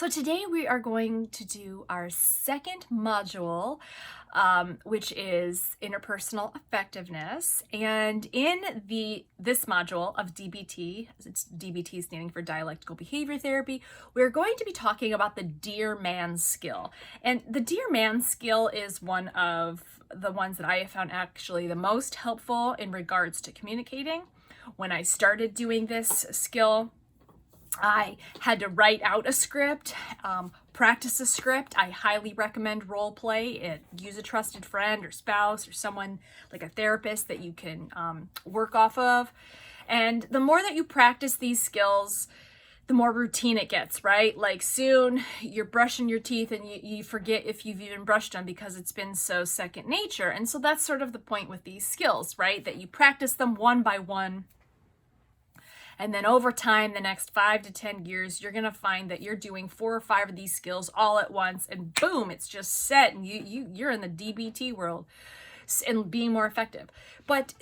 So today we are going to do our second module, which is interpersonal effectiveness. And in this module of DBT, it's DBT standing for dialectical behavior therapy, we're going to be talking about the DEARMAN skill. And the DEARMAN skill is one of the ones that I have found actually the most helpful in regards to communicating. When I started doing this skill, I had to write out a script, practice a script. I highly recommend role play. Use a trusted friend or spouse or someone like a therapist that you can work off of. And the more that you practice these skills, the more routine it gets, right? Like soon you're brushing your teeth and you forget if you've even brushed them because it's been so second nature. And so that's sort of the point with these skills, right? That you practice them one by one. And then over time, the next 5 to 10 years, you're going to find that you're doing 4 or 5 of these skills all at once, and boom, it's just set, and you're in the DBT world and being more effective. But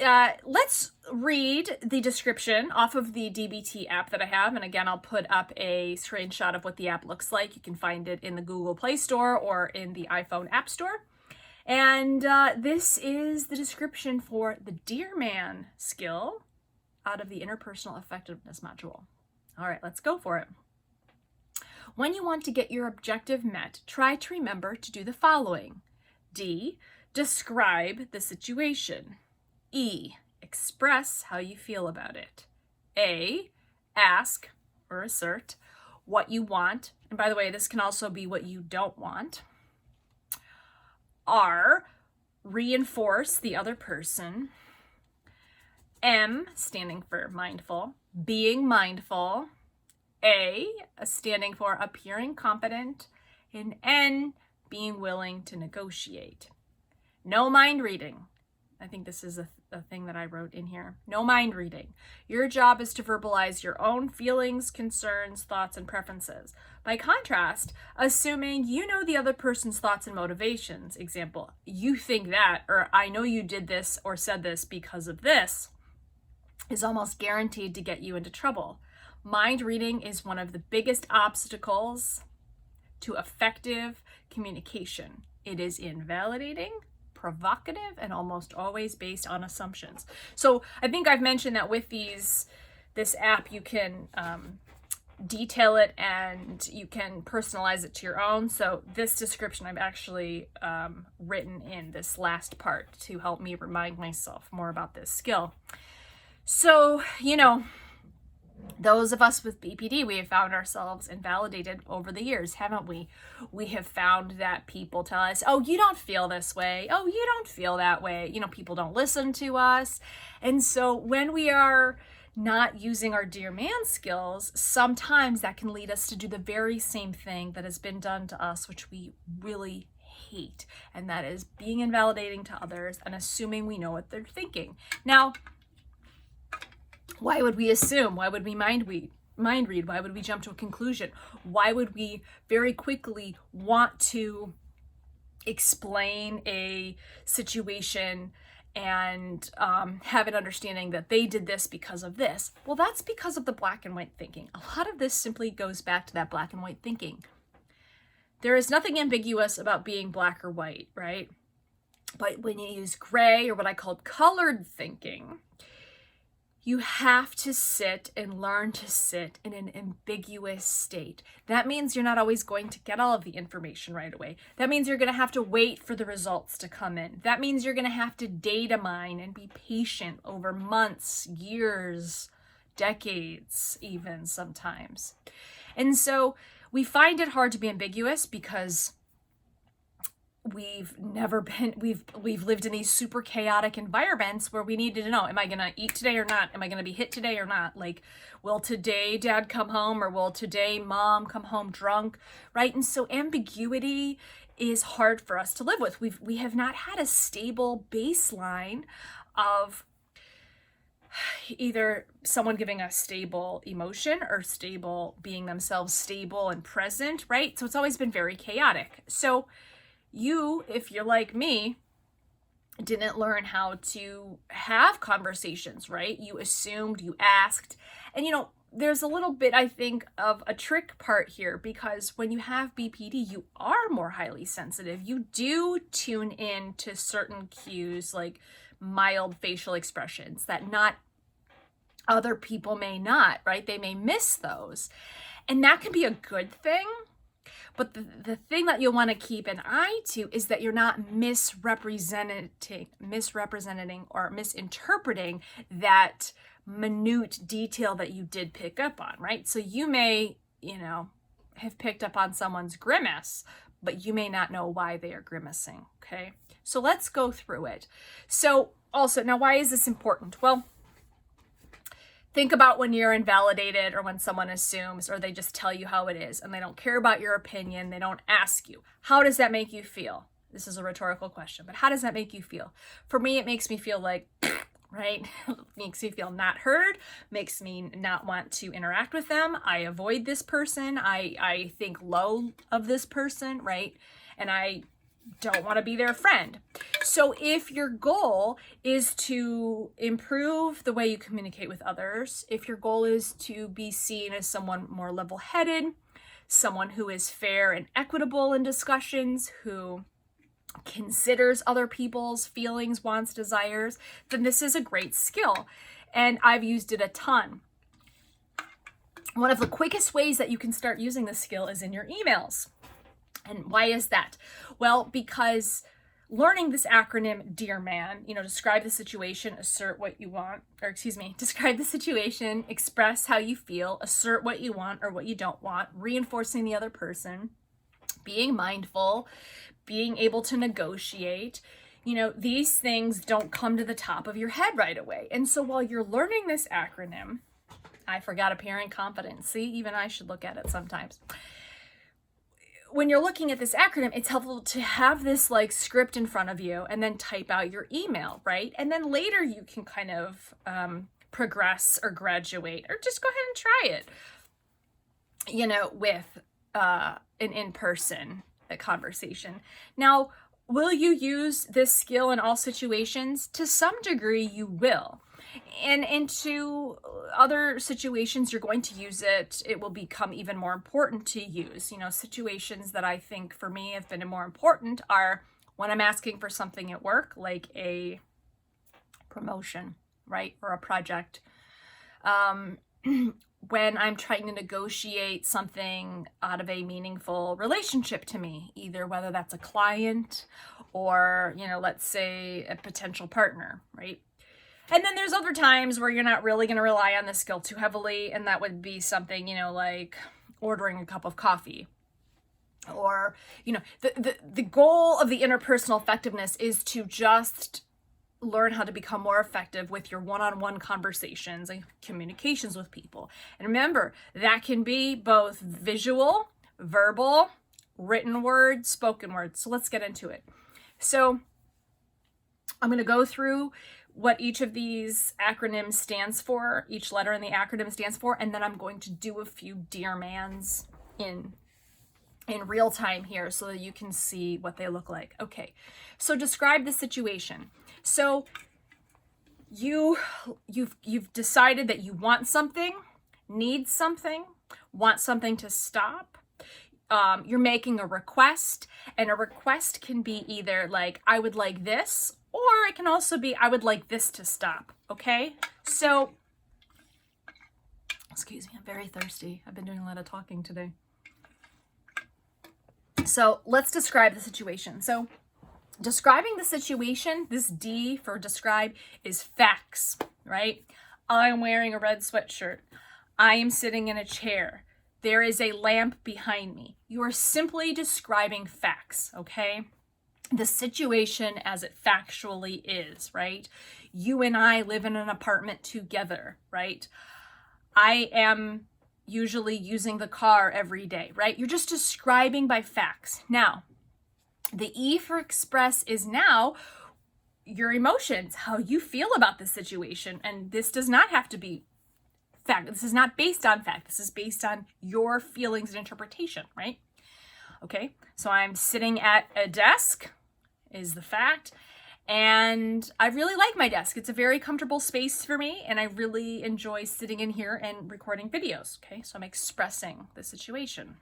let's read the description off of the DBT app that I have. And again, I'll put up a screenshot of what the app looks like. You can find it in the Google Play Store or in the iPhone App Store. And this is the description for the DEARMAN skill out of the Interpersonal Effectiveness module. All right, let's go for it. When you want to get your objective met, try to remember to do the following. D, describe the situation. E, express how you feel about it. A, ask or assert what you want. And by the way, this can also be what you don't want. R, reinforce the other person. M, standing for mindful, being mindful. A, standing for appearing competent. And N, being willing to negotiate. No mind reading. I think this is a thing that I wrote in here. No mind reading. Your job is to verbalize your own feelings, concerns, thoughts, and preferences. By contrast, assuming you know the other person's thoughts and motivations, example, you think that, or I know you did this or said this because of this, is almost guaranteed to get you into trouble. Mind reading is one of the biggest obstacles to effective communication. It is invalidating, provocative, and almost always based on assumptions. So I think I've mentioned that with this app, you can detail it and you can personalize it to your own. So this description I've actually written in this last part to help me remind myself more about this skill. So, those of us with BPD, we have found ourselves invalidated over the years, haven't we? We have found that people tell us, oh, you don't feel this way. Oh, you don't feel that way. People don't listen to us. And so when we are not using our DEARMAN skills, sometimes that can lead us to do the very same thing that has been done to us, which we really hate. And that is being invalidating to others and assuming we know what they're thinking. Now, why would we assume? Why would we mind read? Why would we jump to a conclusion? Why would we very quickly want to explain a situation and have an understanding that they did this because of this? Well, that's because of the black and white thinking. A lot of this simply goes back to that black and white thinking. There is nothing ambiguous about being black or white, right? But when you use gray, or what I call colored thinking, you have to sit and learn to sit in an ambiguous state. That means you're not always going to get all of the information right away. That means you're going to have to wait for the results to come in. That means you're going to have to data mine and be patient over months, years, decades, even sometimes. And so we find it hard to be ambiguous because we've lived in these super chaotic environments where we needed to know, am I going to eat today or not? Am I going to be hit today or not? Like, will today dad come home, or will today mom come home drunk, right? And so ambiguity is hard for us to live with. We have not had a stable baseline of either someone giving us stable emotion or being themselves stable and present, right? So it's always been very chaotic. So you, if you're like me, didn't learn how to have conversations, right? You assumed, you asked, and there's a little bit, I think, of a trick part here, because when you have BPD, you are more highly sensitive. You do tune in to certain cues, like mild facial expressions that not other people may not, right? They may miss those. And that can be a good thing. But the thing that you'll want to keep an eye to is that you're not misrepresenting or misinterpreting that minute detail that you did pick up on, right? So you may, have picked up on someone's grimace, but you may not know why they are grimacing, okay? So let's go through it. So also, now why is this important? Well, think about when you're invalidated, or when someone assumes, or they just tell you how it is and they don't care about your opinion, they don't ask you. How does that make you feel? This is a rhetorical question, but how does that make you feel? For me, it makes me feel like, right? Makes me feel not heard, makes me not want to interact with them. I avoid this person. I think low of this person, right? And I don't want to be their friend. So if your goal is to improve the way you communicate with others, if your goal is to be seen as someone more level-headed, someone who is fair and equitable in discussions, who considers other people's feelings, wants, desires, then this is a great skill. And I've used it a ton. One of the quickest ways that you can start using this skill is in your emails. And why is that? Well, because learning this acronym DEARMAN, describe the situation, assert what you want, describe the situation, express how you feel, assert what you want or what you don't want, reinforcing the other person, being mindful, being able to negotiate, these things don't come to the top of your head right away. And so while you're learning this acronym, I forgot apparent confidence. See, even I should look at it sometimes. When you're looking at this acronym, it's helpful to have this like script in front of you and then type out your email, right? And then later you can kind of progress or graduate, or just go ahead and try it, with an in-person conversation. Now, will you use this skill in all situations? To some degree, you will. And into other situations, you're going to use it. It will become even more important to use. Situations that I think for me have been more important are when I'm asking for something at work, like a promotion, right? Or a project. When I'm trying to negotiate something out of a meaningful relationship to me, either whether that's a client or, let's say a potential partner, right? And then there's other times where you're not really going to rely on this skill too heavily, and that would be something, like ordering a cup of coffee. Or, the goal of the interpersonal effectiveness is to just learn how to become more effective with your one-on-one conversations and communications with people. And remember, that can be both visual, verbal, written words, spoken words. So let's get into it. So I'm going to go through what each of these acronyms stands for, each letter in the acronym stands for, and then I'm going to do a few DEARMANs in real time here so that you can see what they look like. Okay, so describe the situation. So you've decided that you want something, need something, want something to stop. You're making a request, and a request can be either like, I would like this, or it can also be, I would like this to stop, okay? So, excuse me, I'm very thirsty. I've been doing a lot of talking today. So let's describe the situation. So describing the situation, this D for describe is facts, right? I'm wearing a red sweatshirt. I am sitting in a chair. There is a lamp behind me. You are simply describing facts, okay? The situation as it factually is, right? You and I live in an apartment together, right? I am usually using the car every day, right? You're just describing by facts. Now, the E for express is now your emotions, how you feel about the situation. And this does not have to be fact. This is not based on fact. This is based on your feelings and interpretation, right? Okay, so I'm sitting at a desk is the fact, And I really like my desk. It's a very comfortable space for me, and I really enjoy sitting in here and recording videos. Okay, so I'm expressing the situation.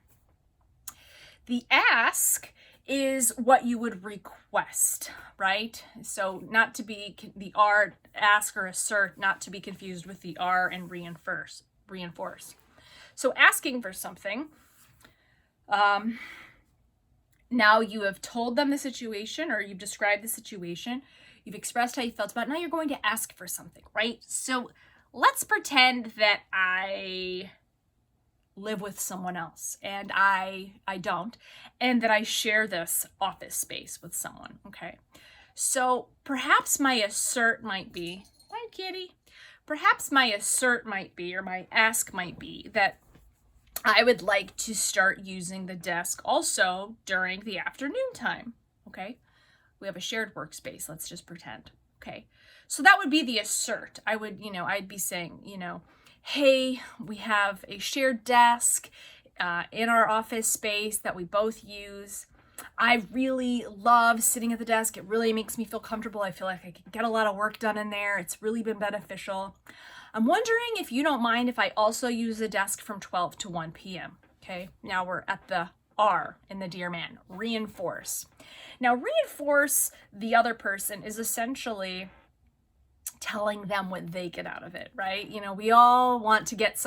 The ask is what you would request, right? So not to be the R, ask or assert, not to be confused with the R and reinforce. So asking for something, now you have told them the situation, or you've described the situation, you've expressed how you felt about it, now you're going to ask for something, right? So let's pretend that I live with someone else and I don't, and that I share this office space with someone, okay? So perhaps my assert might be, hi kitty, perhaps my assert might be, or my ask might be, that I would like to start using the desk also during the afternoon time, okay? We have a shared workspace, let's just pretend, okay? So that would be the assert. I would, I'd be saying, hey, we have a shared desk in our office space that we both use. I really love sitting at the desk. It really makes me feel comfortable. I feel like I can get a lot of work done in there. It's really been beneficial. I'm wondering if you don't mind if I also use the desk from 12 to 1 p.m. Okay, now we're at the R in the DEARMAN, reinforce. Now, reinforce the other person is essentially telling them what they get out of it, right? We all want to get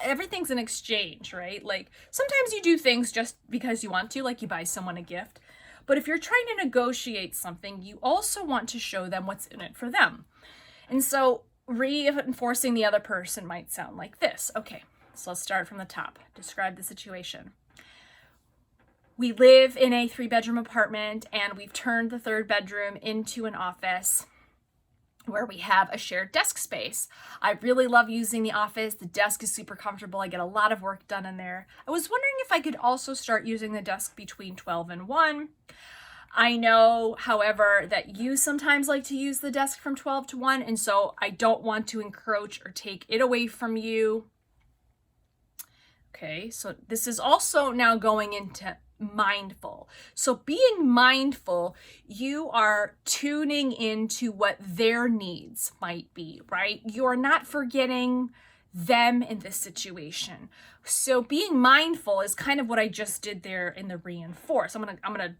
everything's an exchange, right? Like sometimes you do things just because you want to, like you buy someone a gift. But if you're trying to negotiate something, you also want to show them what's in it for them. And so reinforcing the other person might sound like this. Okay, so let's start from the top. Describe the situation. We live in a 3-bedroom apartment, and we've turned the 3rd bedroom into an office where we have a shared desk space. I really love using the office. The desk is super comfortable. I get a lot of work done in there. I was wondering if I could also start using the desk between 12 and 1. I know, however, that you sometimes like to use the desk from 12 to 1, and so I don't want to encroach or take it away from you. Okay, so this is also now going into mindful. So being mindful, you are tuning into what their needs might be, right? You're not forgetting them in this situation. So being mindful is kind of what I just did there in the reinforce. I'm gonna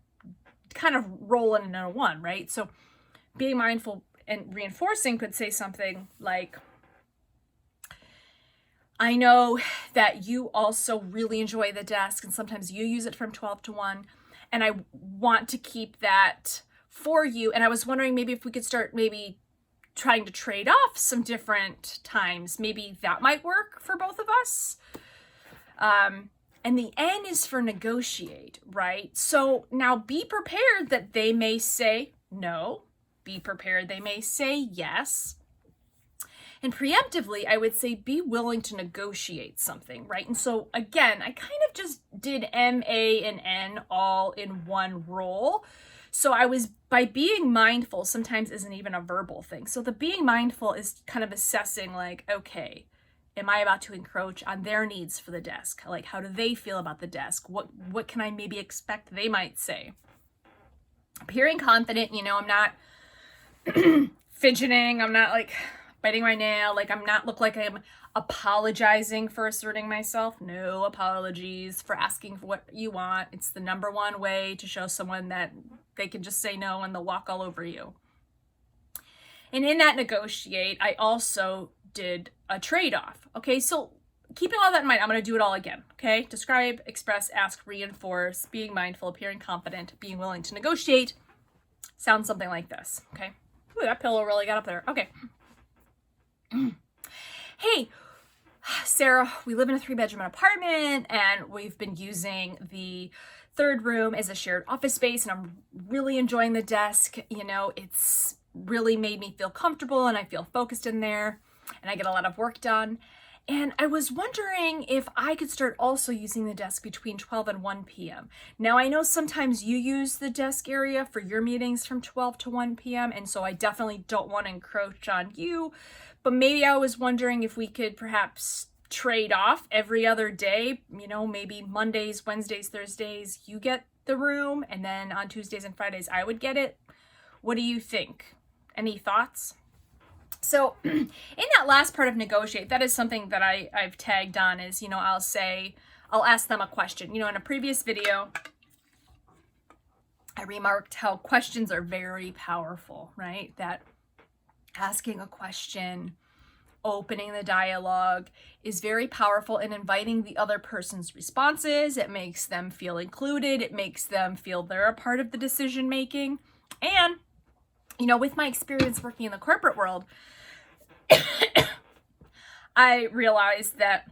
kind of roll it into one, right? So being mindful and reinforcing could say something like, I know that you also really enjoy the desk and sometimes you use it from 12 to 1, and I want to keep that for you. And I was wondering maybe if we could start maybe trying to trade off some different times. Maybe that might work for both of us. And the N is for negotiate, right? So now be prepared that they may say no. Be prepared they may say yes. And preemptively, I would say be willing to negotiate something, right? And so again, I kind of just did M, A, and N all in one role. So by being mindful, sometimes isn't even a verbal thing. So the being mindful is kind of assessing like, okay, am I about to encroach on their needs for the desk? Like, how do they feel about the desk? What can I maybe expect they might say? Appearing confident, I'm not fidgeting. I'm not like biting my nail. Like I'm not look like I'm apologizing for asserting myself. No apologies for asking for what you want. It's the number one way to show someone that they can just say no and they'll walk all over you. And in that negotiate, I also did a trade-off. Okay, so keeping all that in mind, I'm going to do it all again. Okay, describe, express, ask, reinforce, being mindful, appearing confident, being willing to negotiate. Sounds something like this. Okay. Ooh, that pillow really got up there. Okay. Hey, Sarah, we live in a 3-bedroom apartment and we've been using the 3rd room as a shared office space, and I'm really enjoying the desk. It's really made me feel comfortable and I feel focused in there and I get a lot of work done. And I was wondering if I could start also using the desk between 12 and 1 p.m. Now, I know sometimes you use the desk area for your meetings from 12 to 1 p.m. And so I definitely don't want to encroach on you. But maybe I was wondering if we could perhaps trade off every other day. Maybe Mondays, Wednesdays, Thursdays, you get the room. And then on Tuesdays and Fridays, I would get it. What do you think? Any thoughts? So in that last part of negotiate, that is something that I've tagged on is, you know, I'll ask them a question. You know, in a previous video, I remarked how questions are very powerful, right? That asking a question, opening the dialogue is very powerful in inviting the other person's responses. It makes them feel included. It makes them feel they're a part of the decision making. And, you know, with my experience working in the corporate world, I realized that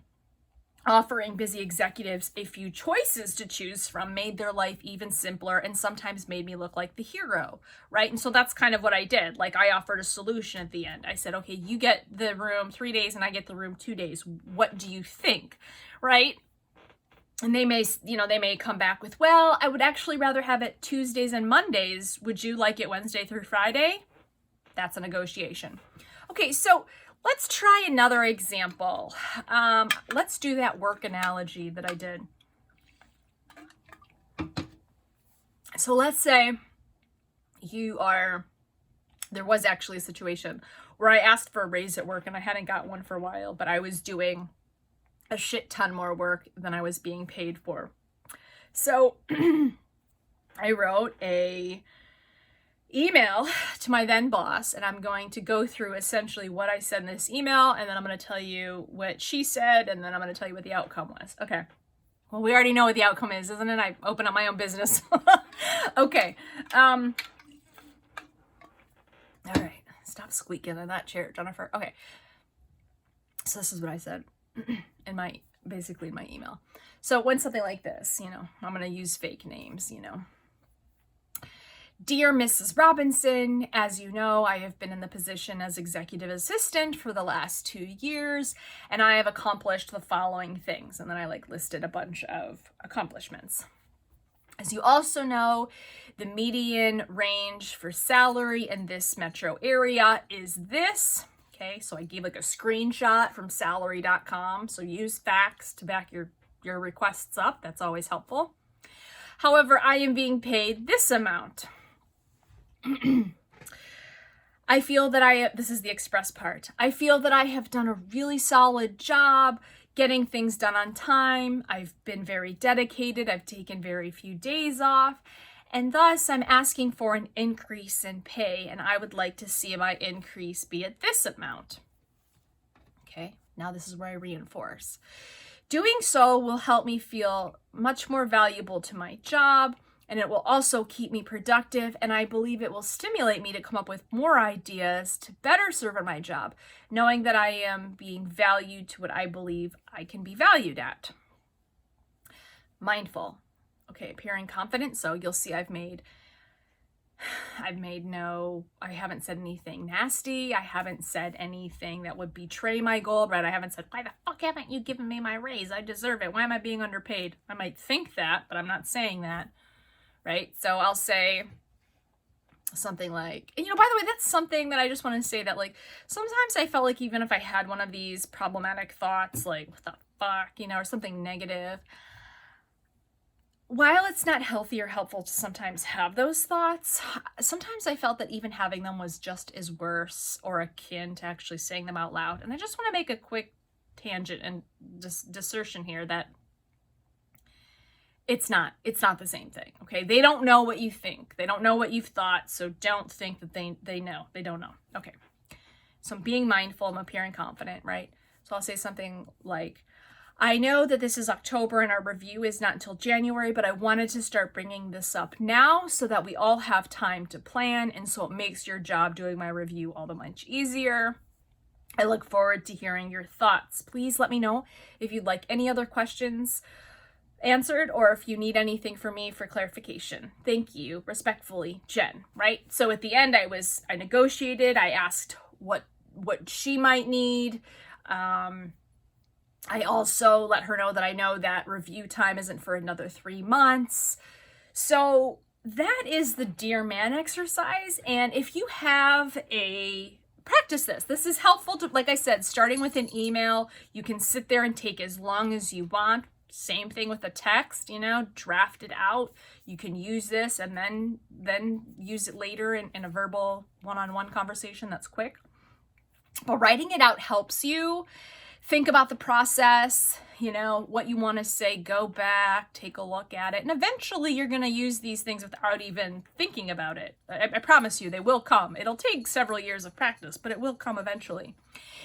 offering busy executives a few choices to choose from made their life even simpler and sometimes made me look like the hero, right? And so that's kind of what I did. Like, I offered a solution at the end. I said, okay, you get the room 3 days and I get the room 2 days. What do you think, right? And they may come back with, well, I would actually rather have it Tuesdays and Mondays. Would you like it Wednesday through Friday? That's a negotiation. Okay, so let's try another example. Let's do that work analogy that I did. So let's say there was actually a situation where I asked for a raise at work and I hadn't got one for a while, but I was doing a shit ton more work than I was being paid for. So I wrote a email to my then boss, and I'm going to go through essentially what I said in this email, and then I'm going to tell you what she said, and then I'm going to tell you what the outcome was. Okay. Well, we already know what the outcome is, isn't it? I open up my own business. Okay. All right. Stop squeaking in that chair, Jennifer. Okay. So this is what I said basically in my email. So it went something like this, you know, I'm going to use fake names, you know. Dear Mrs. Robinson, as you know, I have been in the position as executive assistant for the last 2 years, and I have accomplished the following things. And then I listed a bunch of accomplishments. As you also know, the median range for salary in this metro area is this. Okay, so I gave a screenshot from salary.com. So use facts to back your requests up. That's always helpful. However, I am being paid this amount. I feel that this is the express part. I feel that I have done a really solid job getting things done on time. I've been very dedicated. I've taken very few days off. And thus, I'm asking for an increase in pay, and I would like to see my increase be at this amount. Okay, now this is where I reinforce. Doing so will help me feel much more valuable to my job, and it will also keep me productive, and I believe it will stimulate me to come up with more ideas to better serve in my job, knowing that I am being valued to what I believe I can be valued at. Mindful. Okay, appearing confident. So you'll see I haven't said anything nasty. I haven't said anything that would betray my goal, right? I haven't said, why the fuck haven't you given me my raise? I deserve it. Why am I being underpaid? I might think that, but I'm not saying that, right? So I'll say something like, and by the way, that's something that I just want to say that sometimes I felt like even if I had one of these problematic thoughts, like, what the fuck, or something negative, while it's not healthy or helpful to sometimes have those thoughts, sometimes I felt that even having them was just as worse or akin to actually saying them out loud. And I just want to make a quick tangent and dissertation here that it's not the same thing, okay? They don't know what you think. They don't know what you've thought, so don't think that they know. They don't know. Okay. So I'm being mindful, I'm appearing confident, right? So I'll say something like, I know that this is October and our review is not until January, but I wanted to start bringing this up now so that we all have time to plan, and so it makes your job doing my review all the much easier. I look forward to hearing your thoughts. Please let me know if you'd like any other questions answered or if you need anything from me for clarification. Thank you. Respectfully, Jen, right? So at the end, I negotiated. I asked what she might need. I also let her know that I know that review time isn't for another 3 months. So that is the DEARMAN exercise. And if you have practice this. This is helpful to, like I said, starting with an email. You can sit there and take as long as you want. Same thing with the text, you know, draft it out. You can use this and then use it later in a verbal one-on-one conversation that's quick. But writing it out helps you think about the process, you know, what you want to say, go back, take a look at it. And eventually you're going to use these things without even thinking about it. I promise you, they will come. It'll take several years of practice, but it will come eventually.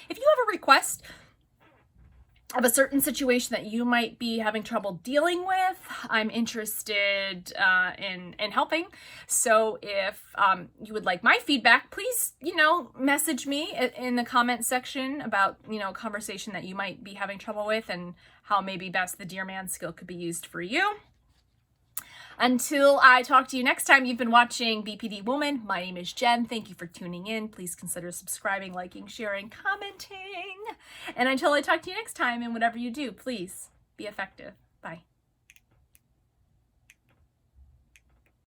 If you have a request of a certain situation that you might be having trouble dealing with, I'm interested in helping. So if you would like my feedback, please, you know, message me in the comment section about, you know, a conversation that you might be having trouble with and how maybe best the DEARMAN skill could be used for you. Until I talk to you next time, you've been watching BPD Woman. My name is Jen. Thank you for tuning in. Please consider subscribing, liking, sharing, commenting. And until I talk to you next time, and whatever you do, please be effective. Bye.